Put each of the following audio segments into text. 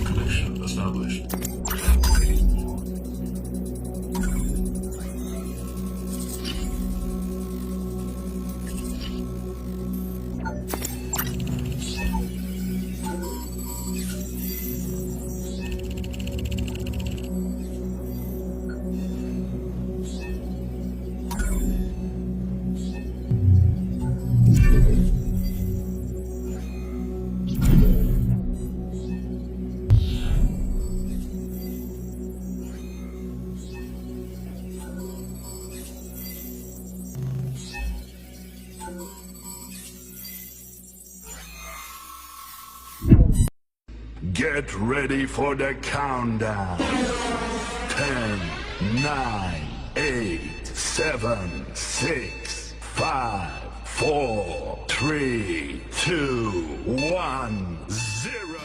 Connection established. Get ready for the countdown. 10, 9, 8, 7, 6, 5, 4, 3, 2, 1, 0.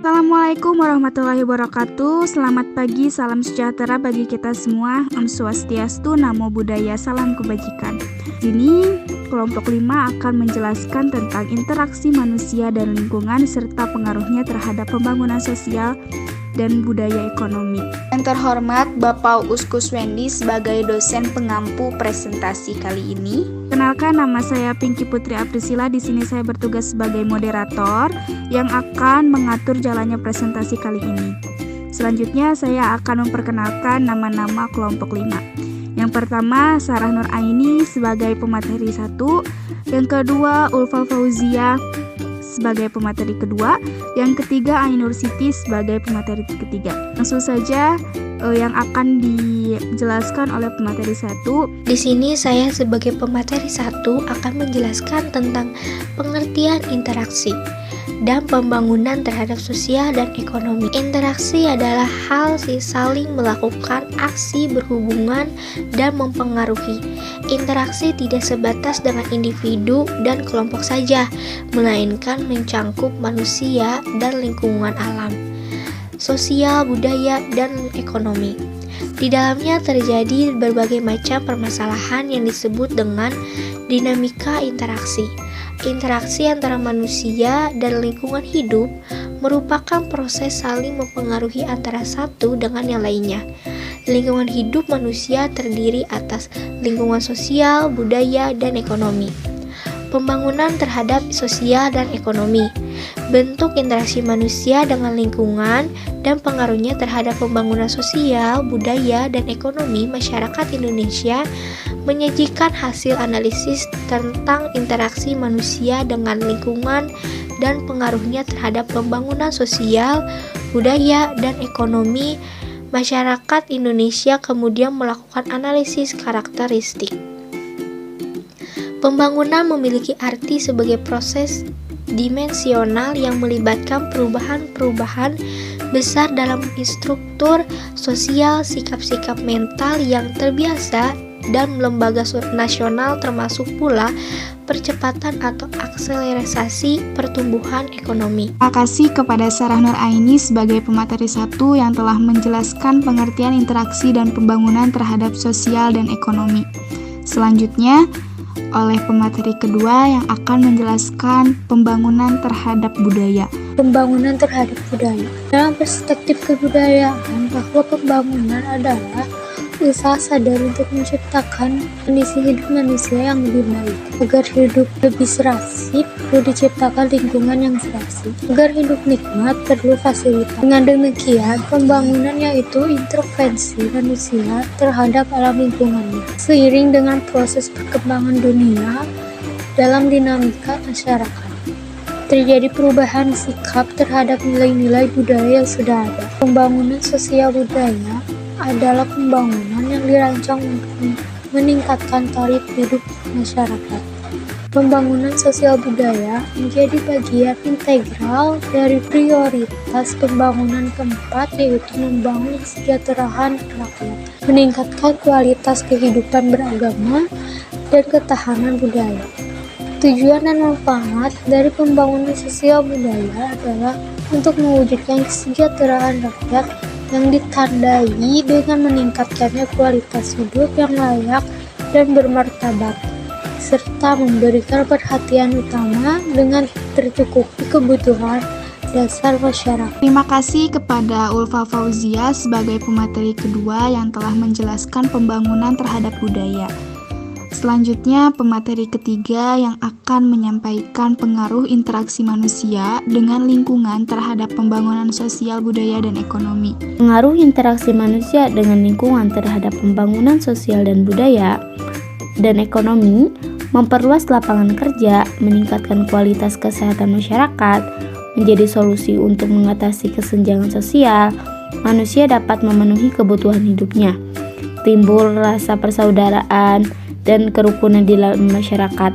Assalamualaikum warahmatullahi wabarakatuh. Selamat pagi, salam sejahtera bagi kita semua. Om Swastiastu, Namo Buddhaya, salam kebajikan. Ini kelompok 5 akan menjelaskan tentang interaksi manusia dan lingkungan serta pengaruhnya terhadap pembangunan sosial dan budaya ekonomi. Yang terhormat Bapak Uskus Wendy sebagai dosen pengampu presentasi kali ini. Kenalkan, nama saya Pinky Putri Aprisila. Di sini saya bertugas sebagai moderator yang akan mengatur jalannya presentasi kali ini. Selanjutnya saya akan memperkenalkan nama-nama kelompok 5. Yang pertama, Sarah Nur Aini sebagai pemateri 1. Yang kedua, Ulfa Fauzia sebagai pemateri kedua. Yang ketiga, Ainur Siti sebagai pemateri ketiga. Langsung saja yang akan dijelaskan oleh pemateri 1. Di sini saya sebagai pemateri 1 akan menjelaskan tentang pengertian interaksi dan pembangunan terhadap sosial dan ekonomi. Interaksi adalah hal saling melakukan aksi berhubungan dan mempengaruhi. Interaksi tidak sebatas dengan individu dan kelompok saja, melainkan mencangkup manusia dan lingkungan alam, sosial, budaya, dan ekonomi. Di dalamnya terjadi berbagai macam permasalahan yang disebut dengan dinamika interaksi. Interaksi antara manusia dan lingkungan hidup merupakan proses saling mempengaruhi antara satu dengan yang lainnya. Lingkungan hidup manusia terdiri atas lingkungan sosial, budaya, dan ekonomi. Pembangunan terhadap sosial dan ekonomi. Bentuk interaksi manusia dengan lingkungan dan pengaruhnya terhadap pembangunan sosial, budaya, dan ekonomi masyarakat Indonesia menyajikan hasil analisis tentang interaksi manusia dengan lingkungan dan pengaruhnya terhadap pembangunan sosial, budaya, dan ekonomi masyarakat Indonesia, kemudian melakukan analisis karakteristik. Pembangunan memiliki arti sebagai proses dimensional yang melibatkan perubahan-perubahan besar dalam struktur sosial, sikap-sikap mental yang terbiasa, dan lembaga nasional, termasuk pula percepatan atau akselerasi pertumbuhan ekonomi. Terima kasih kepada Sarah Nur Aini sebagai pemateri 1 yang telah menjelaskan pengertian interaksi dan pembangunan terhadap sosial dan ekonomi. Selanjutnya, oleh pemateri kedua yang akan menjelaskan pembangunan terhadap budaya. Pembangunan terhadap budaya. Dalam perspektif kebudayaan, bahwa pembangunan adalah usaha sadar untuk menciptakan kondisi hidup manusia yang lebih baik. Agar hidup lebih serasi, perlu diciptakan lingkungan yang serasi. Agar hidup nikmat, perlu fasilitas. Dengan demikian, pembangunan yaitu intervensi manusia terhadap alam lingkungannya. Seiring dengan proses perkembangan dunia dalam dinamika masyarakat, terjadi perubahan sikap terhadap nilai-nilai budaya yang sudah ada. Pembangunan sosial budaya adalah pembangunan yang dirancang untuk meningkatkan taraf hidup masyarakat. Pembangunan sosial budaya menjadi bagian integral dari prioritas pembangunan keempat, yaitu membangun kesejahteraan rakyat, meningkatkan kualitas kehidupan beragama, dan ketahanan budaya. Tujuan dan manfaat dari pembangunan sosial budaya adalah untuk mewujudkan kesejahteraan rakyat yang ditandai dengan meningkatkannya kualitas hidup yang layak dan bermartabat, serta memberikan perhatian utama dengan tercukupi kebutuhan dasar masyarakat. Terima kasih kepada Ulfa Fauzia sebagai pemateri kedua yang telah menjelaskan pembangunan terhadap budaya. Selanjutnya, pemateri ketiga yang akan menyampaikan pengaruh interaksi manusia dengan lingkungan terhadap pembangunan sosial budaya dan ekonomi. Pengaruh interaksi manusia dengan lingkungan terhadap pembangunan sosial dan budaya dan ekonomi memperluas lapangan kerja, meningkatkan kualitas kesehatan masyarakat, menjadi solusi untuk mengatasi kesenjangan sosial. Manusia dapat memenuhi kebutuhan hidupnya, timbul rasa persaudaraan dan kerukunan di dalam masyarakat.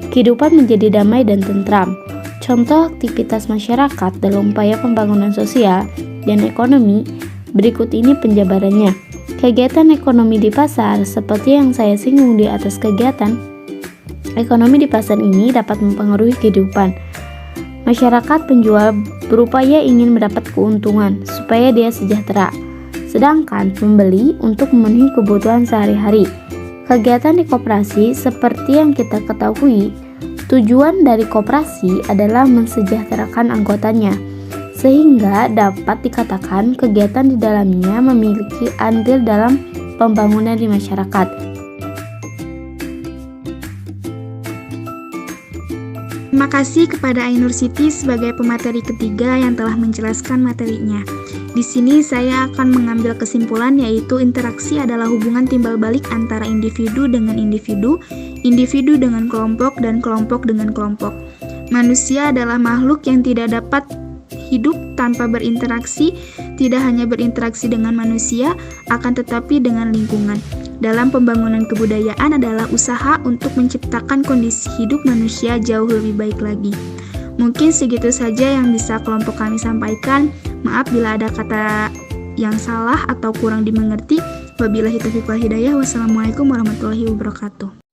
Kehidupan menjadi damai dan tentram. Contoh aktivitas masyarakat dalam upaya pembangunan sosial dan ekonomi berikut ini penjabarannya. Kegiatan ekonomi di pasar, seperti yang saya singgung di atas, kegiatan ekonomi di pasar ini dapat mempengaruhi kehidupan. Masyarakat penjual berupaya ingin mendapat keuntungan supaya dia sejahtera, sedangkan pembeli untuk memenuhi kebutuhan sehari-hari. Kegiatan di koperasi seperti yang kita ketahui, tujuan dari koperasi adalah mensejahterakan anggotanya, sehingga dapat dikatakan kegiatan di dalamnya memiliki andil dalam pembangunan di masyarakat. Terima kasih kepada Ainur Siti sebagai pemateri ketiga yang telah menjelaskan materinya. Di sini saya akan mengambil kesimpulan, yaitu interaksi adalah hubungan timbal balik antara individu dengan individu, individu dengan kelompok, dan kelompok dengan kelompok. Manusia adalah makhluk yang tidak dapat hidup tanpa berinteraksi, tidak hanya berinteraksi dengan manusia, akan tetapi dengan lingkungan. Dalam pembangunan kebudayaan adalah usaha untuk menciptakan kondisi hidup manusia jauh lebih baik lagi. Mungkin segitu saja yang bisa kelompok kami sampaikan. Maaf bila ada kata yang salah atau kurang dimengerti. Wabillahi taufiq wal hidayah. Wassalamualaikum warahmatullahi wabarakatuh.